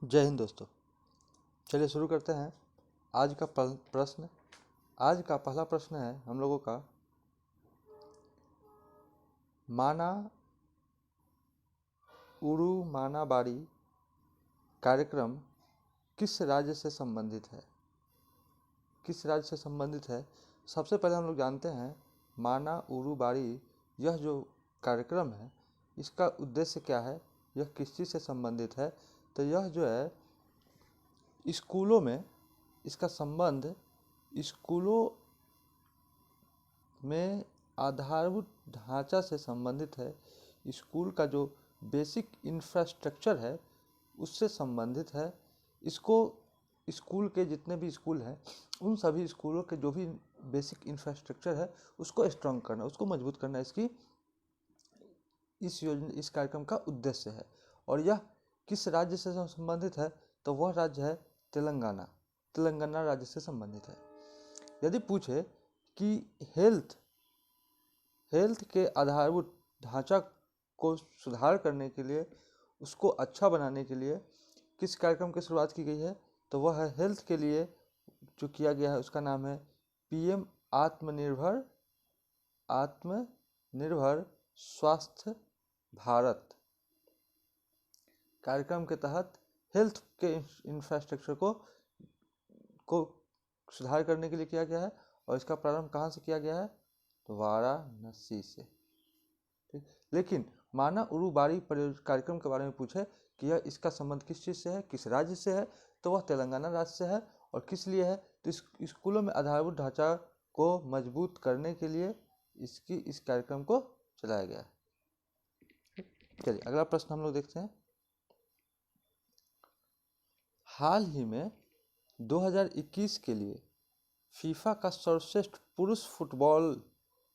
जय हिंद दोस्तों। चलिए शुरू करते हैं आज का प्रश्न। आज का पहला प्रश्न है हम लोगों का, माना उरू माना बाड़ी कार्यक्रम किस राज्य से संबंधित है? किस राज्य से संबंधित है? सबसे पहले हम लोग जानते हैं माना उरू बाड़ी, यह जो कार्यक्रम है इसका उद्देश्य क्या है, यह किस चीज़ से संबंधित है? तो यह जो है स्कूलों में, इसका संबंध स्कूलों में आधारभूत ढांचा से संबंधित है। स्कूल का जो बेसिक इंफ्रास्ट्रक्चर है उससे संबंधित है। इसको स्कूल के जितने भी स्कूल हैं उन सभी स्कूलों के जो भी बेसिक इंफ्रास्ट्रक्चर है उसको स्ट्रॉन्ग करना, उसको मजबूत करना इसकी इस कार्यक्रम का उद्देश्य है। और यह किस राज्य से संबंधित है? तो वह राज्य है तेलंगाना। तेलंगाना राज्य से संबंधित है। यदि पूछे कि हेल्थ के आधारभूत ढांचा को सुधार करने के लिए, उसको अच्छा बनाने के लिए किस कार्यक्रम की शुरुआत की गई है? तो वह है हेल्थ के लिए जो किया गया है उसका नाम है पीएम आत्मनिर्भर स्वास्थ्य भारत। कार्यक्रम के तहत हेल्थ के इंफ्रास्ट्रक्चर को सुधार करने के लिए किया गया है। और इसका प्रारंभ कहाँ से किया गया है? तो वाराणसी से। ठीक। लेकिन माना उरू बाड़ी कार्यक्रम के बारे में पूछे कि यह इसका संबंध किस चीज़ से है, किस राज्य से है, तो वह तेलंगाना राज्य से है। और किस लिए है? तो स्कूलों में आधारभूत ढांचा को मजबूत करने के लिए इस कार्यक्रम को चलाया गया है। चलिए अगला प्रश्न हम लोग देखते हैं। हाल ही में 2021 के लिए फीफा का सर्वश्रेष्ठ पुरुष फुटबॉल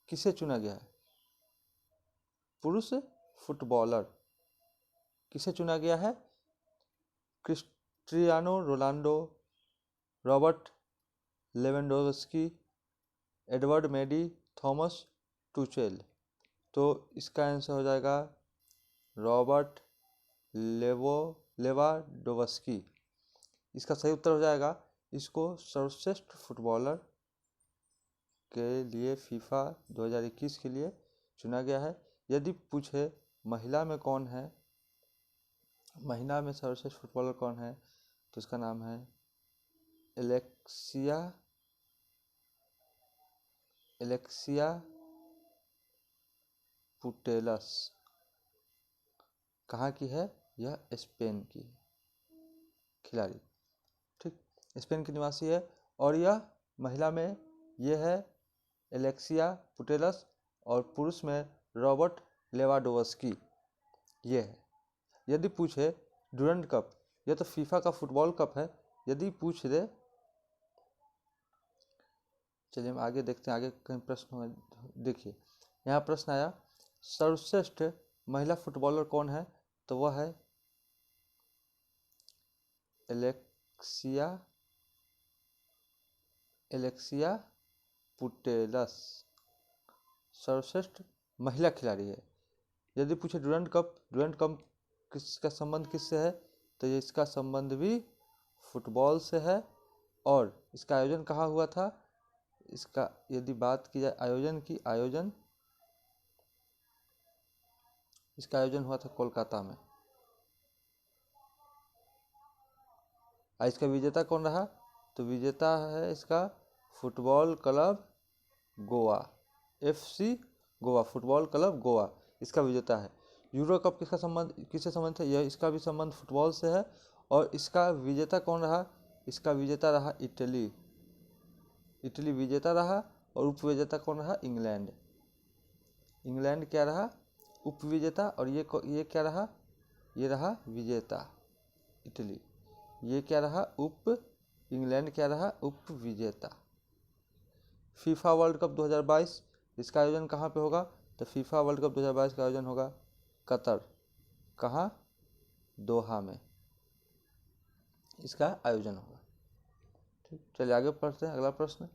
किसे चुना गया है? पुरुष फुटबॉलर किसे चुना गया है? Cristiano Ronaldo, Robert Lewandowski, Edouard Mendy, Thomas Tuchel. तो इसका आंसर हो जाएगा रॉबर्ट लेवाडोव्स्की। इसका सही उत्तर हो जाएगा, इसको सर्वश्रेष्ठ फुटबॉलर के लिए फीफा 2021 के लिए चुना गया है। यदि पूछे महिला में कौन है, महिला में सर्वश्रेष्ठ फुटबॉलर कौन है, तो इसका नाम है एलेक्सिया पुटेलस। कहाँ की है? यह स्पेन की खिलाड़ी। ठीक, स्पेन की निवासी है। और यह महिला में यह है एलेक्सिया पुटेलस और पुरुष में रॉबर्ट लेवाडोव्स्की ये है। यदि पूछे ड्यूरंड कप, यह तो फीफा का फुटबॉल कप है, यदि पूछ दे, चलिए हम आगे देखते हैं, आगे कहीं प्रश्न देखिए यहाँ प्रश्न आया सर्वश्रेष्ठ महिला फुटबॉलर कौन है? तो वह है एलेक्सिया पुटेलस, सर्वश्रेष्ठ महिला खिलाड़ी है। यदि पूछे ड्यूरंड कप किसका संबंध किससे है? तो ये इसका संबंध भी फुटबॉल से है। और इसका आयोजन कहाँ हुआ था? इसका यदि बात की जाए इसका आयोजन हुआ था कोलकाता में। इसका विजेता कौन रहा? तो विजेता है इसका football club Goa, FC Goa, football club Goa इसका विजेता है। यूरो कप किससे संबंधित है? यह इसका भी संबंध फुटबॉल से है। और इसका विजेता कौन रहा? इसका विजेता रहा इटली विजेता रहा। और उपविजेता कौन रहा? इंग्लैंड क्या रहा? उपविजेता। और ये क्या रहा? ये रहा विजेता इटली। ये क्या रहा? इंग्लैंड क्या रहा? उप विजेता। फीफा वर्ल्ड कप 2022 इसका आयोजन कहाँ पे होगा? तो फीफा वर्ल्ड कप 2022 का आयोजन होगा कतर। कहाँ? दोहा में इसका आयोजन होगा। ठीक, चलिए आगे पढ़ते हैं। अगला प्रश्न,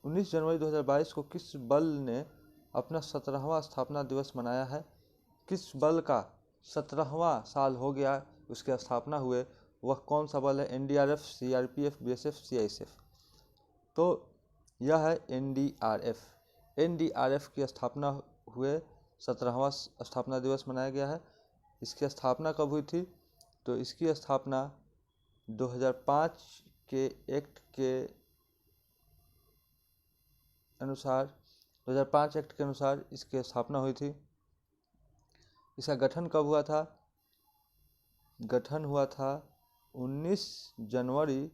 19 जनवरी 2022 को किस बल ने अपना 17वां स्थापना दिवस मनाया है? किस बल का 17वां साल हो गया उसकी स्थापना हुए, वह कौन सा बल है? NDRF, CRPF, BSF, CISF. तो यह है एनडीआरएफ। एनडीआरएफ की स्थापना हुए 17वां स्थापना दिवस मनाया गया है। इसकी स्थापना कब हुई थी? तो इसकी स्थापना 2005 के एक्ट के अनुसार 2005 एक्ट के अनुसार इसकी स्थापना हुई थी। इसका गठन कब हुआ था? गठन हुआ था 19 जनवरी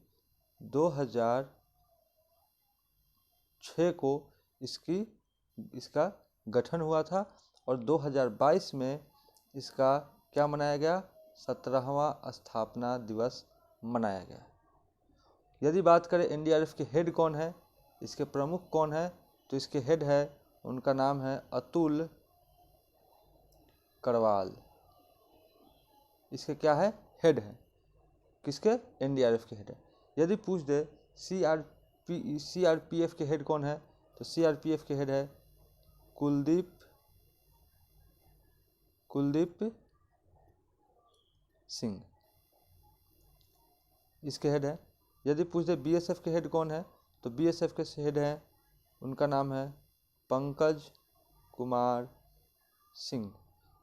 2006 को इसका गठन हुआ था और 2022 में इसका क्या मनाया गया? 17वां स्थापना दिवस मनाया गया। यदि बात करें एनडीआरएफ के हेड कौन है, इसके प्रमुख कौन है, तो इसके हेड है, उनका नाम है अतुल करवाल। इसके क्या है? हेड है। किसके? एनडीआरएफ के हेड है। यदि पूछ दे सीआरपीएफ के हेड कौन है, तो सीआरपीएफ के हेड है कुलदीप सिंह, इसके हेड है। यदि पूछ दे बीएसएफ के हेड कौन है, तो बीएसएफ के हेड है, उनका नाम है पंकज कुमार सिंह।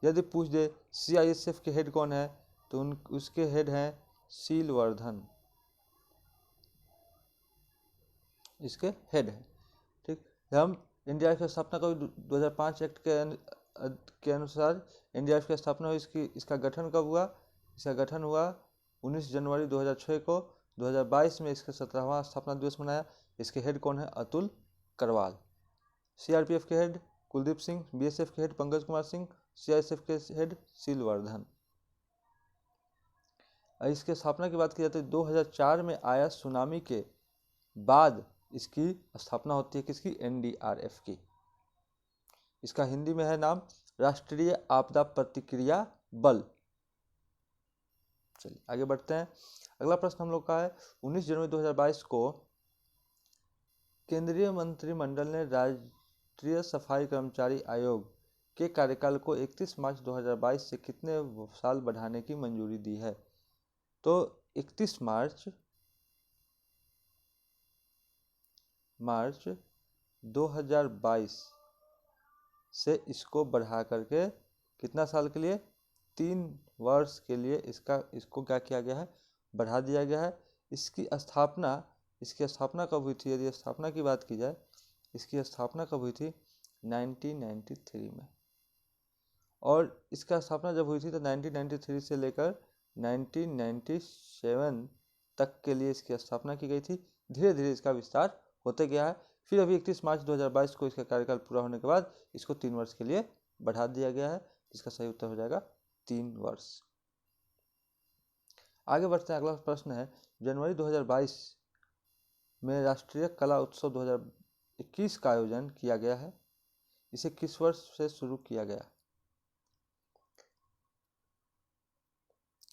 यदि पूछ दे सीआईएसएफ के हेड कौन है, तो उसके हेड हैं शीलवर्धन, इसके हेड है। ठीक, हम एनडीआरएफ की स्थापना को 2005 एक्ट के अनुसार एनडीआरएफ की स्थापना हुई। इसका गठन कब हुआ? इसका गठन हुआ 19 जनवरी 2006 को। 2022 में इसका 17वां स्थापना दिवस मनाया। इसके हेड कौन है? अतुल करवाल। सीआरपीएफ के हेड कुलदीप सिंह, बीएसएफ के हेड पंकज कुमार सिंह, सीआईएसएफ के हेड शीलवर्धन। इसके स्थापना की बात की जाती है 2004 में आया सुनामी के बाद इसकी स्थापना होती है। किसकी? एनडीआरएफ की। इसका हिंदी में है नाम राष्ट्रीय आपदा प्रतिक्रिया बल। चलिए आगे बढ़ते हैं। अगला प्रश्न हम लोग का है 19 जनवरी 2022 को केंद्रीय मंत्रिमंडल ने राष्ट्रीय सफाई कर्मचारी आयोग के कार्यकाल को 31 मार्च 2022 से कितने साल बढ़ाने की मंजूरी दी है? तो 31 मार्च 2022 से इसको बढ़ा करके कितना साल के लिए? 3 वर्ष के लिए इसको क्या किया गया है? बढ़ा दिया गया है। इसकी स्थापना कब हुई थी? यदि स्थापना की बात की जाए, इसकी स्थापना कब हुई थी? 1993 में। और इसका स्थापना जब हुई थी तो 1993 से लेकर 1997 तक के लिए इसकी स्थापना की गई थी। धीरे धीरे इसका विस्तार होते गया है। फिर अभी 31 मार्च 2022 को इसका कार्यकाल पूरा होने के बाद इसको 3 वर्ष के लिए बढ़ा दिया गया है, जिसका सही उत्तर हो जाएगा 3 वर्ष। आगे बढ़ते हैं। अगला प्रश्न है जनवरी 2022 में राष्ट्रीय कला उत्सव 2021 का आयोजन किया गया है। इसे किस वर्ष से शुरू किया गया?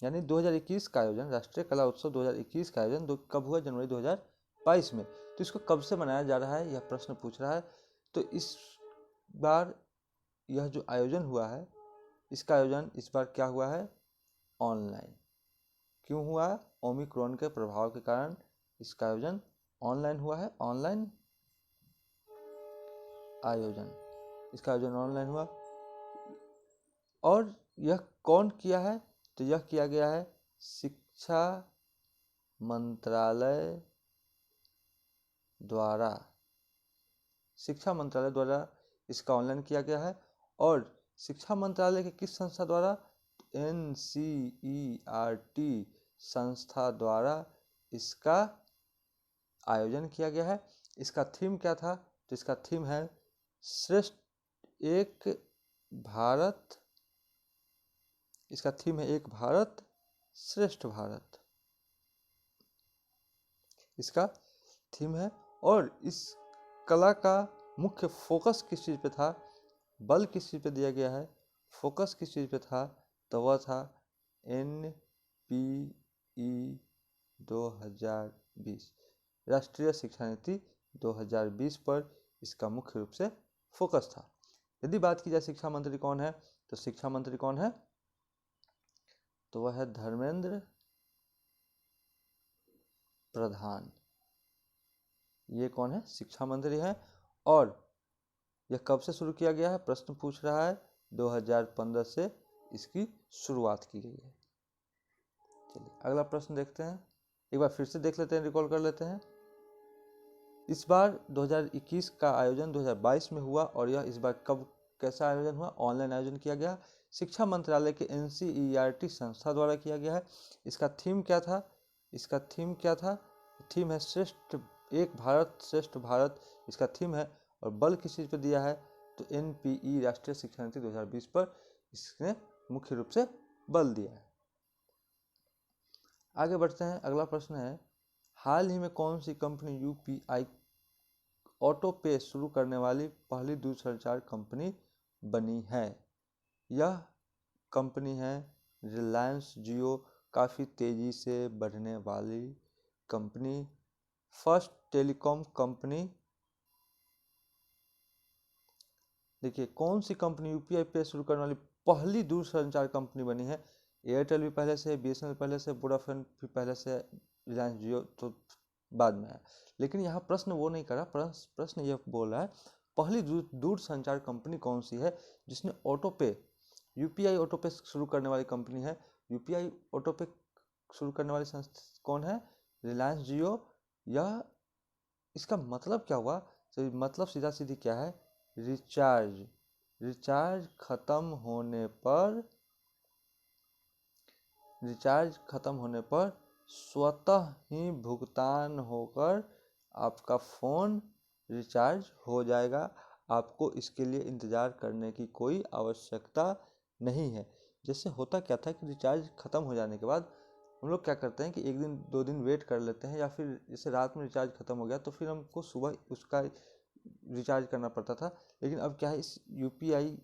यानी 2021 का आयोजन, राष्ट्रीय कला उत्सव 2021 का आयोजन कब हुआ? जनवरी 2022 में। तो इसको कब से मनाया जा रहा है, यह प्रश्न पूछ रहा है। तो इस बार यह जो आयोजन हुआ है, इसका आयोजन इस बार क्या हुआ है? ऑनलाइन। क्यों हुआ? ओमिक्रॉन के प्रभाव के कारण इसका आयोजन ऑनलाइन हुआ है। ऑनलाइन आयोजन, इसका आयोजन ऑनलाइन हुआ। और यह कौन किया है? तो यह किया गया है शिक्षा मंत्रालय द्वारा। शिक्षा मंत्रालय द्वारा इसका ऑनलाइन किया गया है। और शिक्षा मंत्रालय के किस संस्था द्वारा? NCERT संस्था द्वारा इसका आयोजन किया गया है। इसका थीम क्या था? तो इसका थीम है श्रेष्ठ एक भारत। इसका थीम है एक भारत श्रेष्ठ भारत, इसका थीम है। और इस कला का मुख्य फोकस किस चीज़ पे था? बल किस चीज़ पे दिया गया है? फोकस किस चीज़ पे था? तो वह था NPE 2020, राष्ट्रीय शिक्षा नीति 2020 पर इसका मुख्य रूप से फोकस था। यदि बात की जाए शिक्षा मंत्री कौन है, तो शिक्षा मंत्री कौन है? तो वह है धर्मेंद्र प्रधान। ये कौन है? शिक्षा मंत्री है। और यह कब से शुरू किया गया है? प्रश्न पूछ रहा है 2015 से इसकी शुरुआत की गई है। चलिए अगला प्रश्न देखते हैं, एक बार फिर से देख लेते हैं, रिकॉल कर लेते हैं। इस बार 2021 का आयोजन 2022 में हुआ और यह इस बार कब कैसा आयोजन हुआ? ऑनलाइन आयोजन किया गया। शिक्षा मंत्रालय के NCERT संस्था द्वारा किया गया है। इसका थीम क्या था? इसका थीम क्या था? थीम है श्रेष्ठ एक भारत श्रेष्ठ भारत, इसका थीम है। और बल किस चीज़ पर दिया है? तो NPE राष्ट्रीय शिक्षा नीति 2020 पर इसने मुख्य रूप से बल दिया है। आगे बढ़ते हैं, अगला प्रश्न है, हाल ही में कौन सी कंपनी UPI ऑटो पे शुरू करने वाली पहली दूरसंचार कंपनी बनी है? यह कंपनी है रिलायंस जियो, काफ़ी तेज़ी से बढ़ने वाली कंपनी, फर्स्ट टेलीकॉम कंपनी। देखिए कौन सी कंपनी UPI पे शुरू करने वाली पहली दूरसंचार कंपनी बनी है? एयरटेल भी पहले से, BSNL पहले से, वोडाफोन भी पहले से, रिलायंस जियो तो बाद में है। लेकिन यहाँ प्रश्न वो नहीं करा, प्रश्न ये बोल रहा है पहली दूरसंचार कंपनी कौन सी है जिसने ऑटो पे UPI ऑटो पे शुरू करने वाली कंपनी है। UPI ऑटो पे शुरू करने वाली संस्था कौन है? रिलायंस जियो। यह इसका मतलब क्या हुआ? तो मतलब सीधा सीधी क्या है? रिचार्ज खत्म होने पर स्वतः ही भुगतान होकर आपका फ़ोन रिचार्ज हो जाएगा। आपको इसके लिए इंतज़ार करने की कोई आवश्यकता नहीं है। जैसे होता क्या था कि रिचार्ज ख़त्म हो जाने के बाद हम लोग क्या करते हैं कि एक दिन 2 दिन वेट कर लेते हैं, या फिर जैसे रात में रिचार्ज ख़त्म हो गया तो फिर हमको सुबह उसका रिचार्ज करना पड़ता था। लेकिन अब क्या है, इस UPI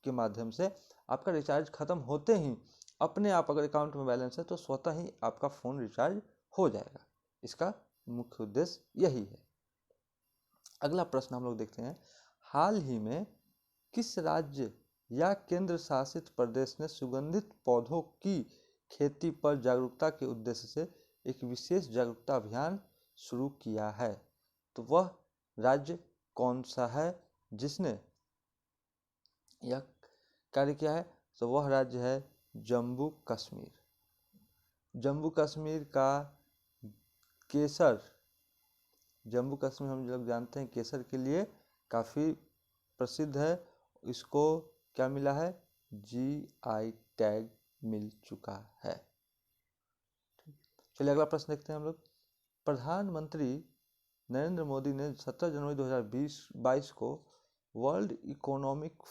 के माध्यम से आपका रिचार्ज ख़त्म होते ही अपने आप अगर अकाउंट में बैलेंस है तो स्वतः ही आपका फ़ोन रिचार्ज हो जाएगा। इसका मुख्य उद्देश्य यही है। अगला प्रश्न हम लोग देखते हैं, हाल ही में किस राज्य या केंद्र शासित प्रदेश ने सुगंधित पौधों की खेती पर जागरूकता के उद्देश्य से एक विशेष जागरूकता अभियान शुरू किया है? तो वह राज्य कौन सा है जिसने यह कार्य किया है? तो वह राज्य है जम्मू कश्मीर। जम्मू कश्मीर का केसर, जम्मू कश्मीर हम लोग जानते हैं केसर के लिए काफ़ी प्रसिद्ध है। इसको क्या मिला है? GI टैग मिल चुका है। चलिए अगला प्रश्न देखते हैं हम लोग। प्रधानमंत्री नरेंद्र मोदी ने 17 जनवरी 2022 को वर्ल्ड इकोनॉमिक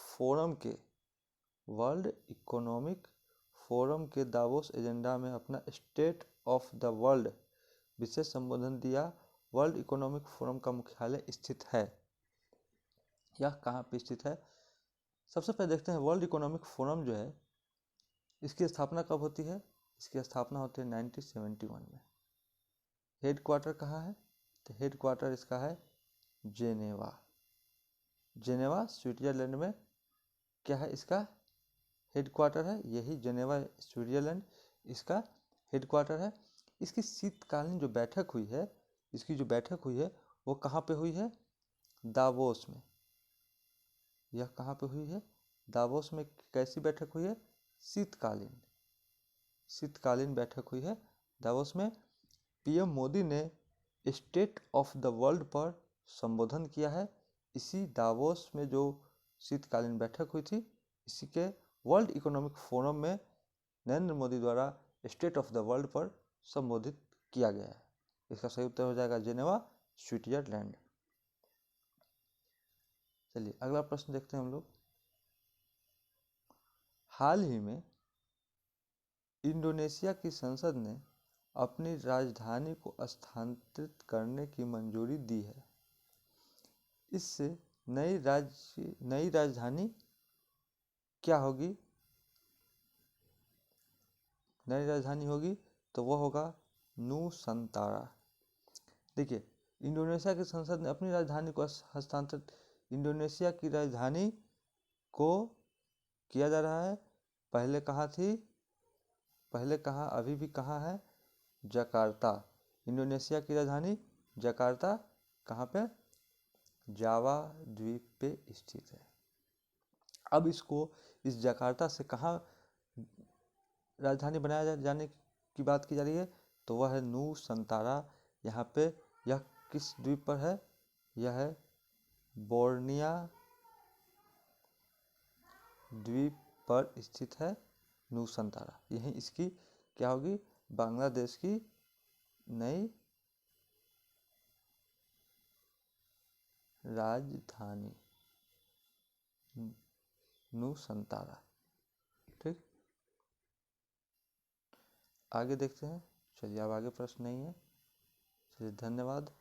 फोरम के दावोस एजेंडा में अपना स्टेट ऑफ द वर्ल्ड विशेष संबोधन दिया। वर्ल्ड इकोनॉमिक फोरम का मुख्यालय स्थित है, यह कहाँ पे स्थित है? सबसे पहले देखते हैं वर्ल्ड इकोनॉमिक फोरम जो है इसकी स्थापना कब होती है? इसकी स्थापना होती है 1971 में। हेड क्वार्टर कहाँ है? तो हेड क्वार्टर इसका है जेनेवा। स्विट्जरलैंड में क्या है इसका हेड क्वार्टर है? यही जेनेवा स्विट्जरलैंड इसका हेड क्वार्टर है। इसकी शीतकालीन जो बैठक हुई है वो कहाँ पे हुई है? दावोस में। यह कहाँ पे हुई है? दावोस में। कैसी बैठक हुई है? शीतकालीन बैठक हुई है दावोस में। PM मोदी ने स्टेट ऑफ द वर्ल्ड पर संबोधन किया है। इसी दावोस में जो शीतकालीन बैठक हुई थी, इसी के वर्ल्ड इकोनॉमिक फोरम में नरेंद्र मोदी द्वारा स्टेट ऑफ द वर्ल्ड पर संबोधित किया गया है। इसका सही उत्तर हो जाएगा जेनेवा स्विट्जरलैंड। चलिए अगला प्रश्न देखते हैं हम लोग। हाल ही में इंडोनेशिया की संसद ने अपनी राजधानी को स्थानांतरित करने की मंजूरी दी है। इससे नई राजधानी क्या होगी? नई राजधानी होगी तो वह होगा नूसंतारा। देखिए इंडोनेशिया की संसद ने अपनी राजधानी को हस्तांतरित, इंडोनेशिया की राजधानी को किया जा रहा है। पहले कहाँ थी? पहले कहाँ, अभी भी कहाँ है, जकार्ता। इंडोनेशिया की राजधानी जकार्ता कहाँ पे, जावा द्वीप पे स्थित है। अब इसको, इस जकार्ता से कहाँ राजधानी बनाया जाने की बात की जा रही है, तो वह है नूसंतारा। यहाँ पे यह किस द्वीप पर है, यह है बोर्निया द्वीप पर स्थित है नूसंतारा। यही इसकी क्या होगी, बांग्लादेश की नई राजधानी नूसंतारा। ठीक, आगे देखते हैं। चलिए अब आगे प्रश्न नहीं है। चलिए धन्यवाद।